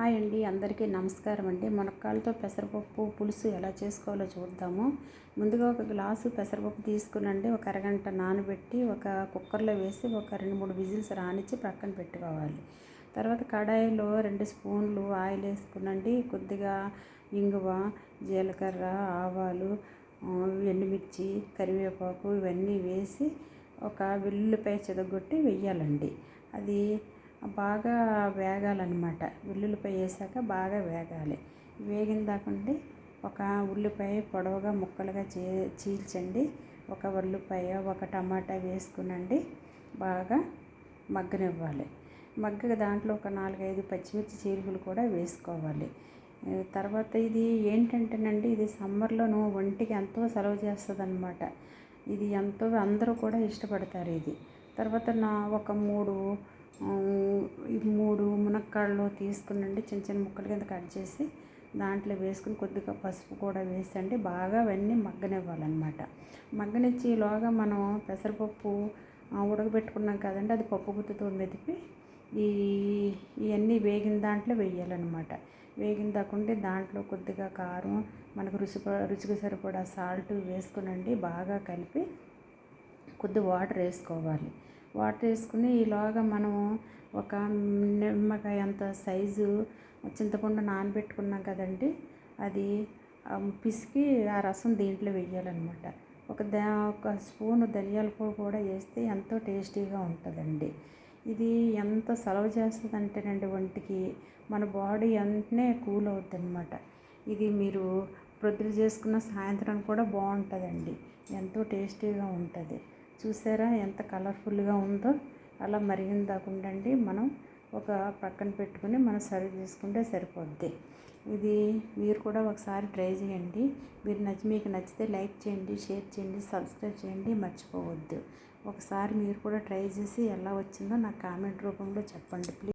Hi అండి, అందరికీ నమస్కారం అండి. మునక్కాయలతో పెసరపప్పు పులుసు ఎలా చేసుకోవాలో చూద్దాము. ముందుగా ఒక గ్లాసు పెసరపప్పు తీసుకునండి, ఒక అరగంట నానబెట్టి ఒక కుక్కర్లో వేసి ఒక 2-3 విజిల్స్ రానిచ్చి పక్కన పెట్టుకోవాలి. తర్వాత కడాయిలో 2 స్పూన్లు ఆయిల్ వేసుకునండి, కొద్దిగా ఇంగువ, జీలకర్ర, ఆవాలు, ఎండుమిర్చి, కరివేపాకు ఇవన్నీ వేసి ఒక వెల్లుల్లిపాయ చితగొట్టి వెయ్యాలండి. అది బాగా వేగాలన్నమాట. వెల్లుల్లిపాయ వేసాక బాగా వేగాలి. వేగిన దాకండి ఒక ఉల్లిపాయ పొడవుగా ముక్కలుగా చీల్చండి. ఒక ఉల్లిపాయ, ఒక టమాటా వేసుకునండి, బాగా మగ్గనివ్వాలి. దాంట్లో ఒక 4-5 పచ్చిమిర్చి చీలికలు కూడా వేసుకోవాలి. తర్వాత ఇది ఏంటంటేనండి, ఇది సమ్మర్లోనూ ఒంటికి ఎంతో సలవ చేస్తుంది అన్నమాట. ఇది ఎంతో అందరూ కూడా ఇష్టపడతారు ఇది. తర్వాత ఒక 3 మునక్కాడలు తీసుకునండి, చిన్న చిన్న ముక్కల కింద కట్ చేసి దాంట్లో వేసుకుని కొద్దిగా పసుపు కూడా వేసండి, బాగా అవన్నీ మగ్గనివ్వాలన్నమాట. మగ్గనిచ్చేలోగా మనం పెసరపప్పు ఉడకబెట్టుకున్నాం కదండి, అది పప్పు గుత్తితో మెదిపి ఇవన్నీ వేగిన దాంట్లో వేయాలన్నమాట. వేగిన దాకుంటే దాంట్లో కొద్దిగా కారం, మనకు రుచికి సరిపడా సాల్ట్ వేసుకునండి, బాగా కలిపి కొద్ది వాటర్ వేసుకోవాలి. వాటర్ వేసుకుని ఈలోగా మనం ఒక నిమ్మకాయ అంత సైజు చింతపండు నానబెట్టుకున్నాం కదండి, అది పిసికి ఆ రసం దీంట్లో వేయాలన్నమాట. ఒక స్పూను ధనియాల పొడి కూడా వేస్తే ఎంతో టేస్టీగా ఉంటుందండి. ఇది ఎంత సలవ చేస్తుంది అంటేనండి ఒంటికి, మన బాడీ వెంటనే కూల్ అవుతుంది అన్నమాట. ఇది మీరు ప్రొద్దున చేసుకున్న సాయంత్రం కూడా బాగుంటుందండి, ఎంతో టేస్టీగా ఉంటుంది. చూసారా ఎంత కలర్ఫుల్గా ఉందో? అలా మరిగిన దాకుండండి మనం ఒక పక్కన పెట్టుకుని మనం సర్వ్ చేసుకుంటే సరిపోద్ది. ఇది మీరు కూడా ఒకసారి ట్రై చేయండి. మీకు నచ్చితే లైక్ చేయండి, షేర్ చేయండి, సబ్స్క్రైబ్ చేయండి, మర్చిపోవద్దు. ఒకసారి మీరు కూడా ట్రై చేసి ఎలా వచ్చిందో నాకు కామెంట్ రూపంలో చెప్పండి ప్లీజ్.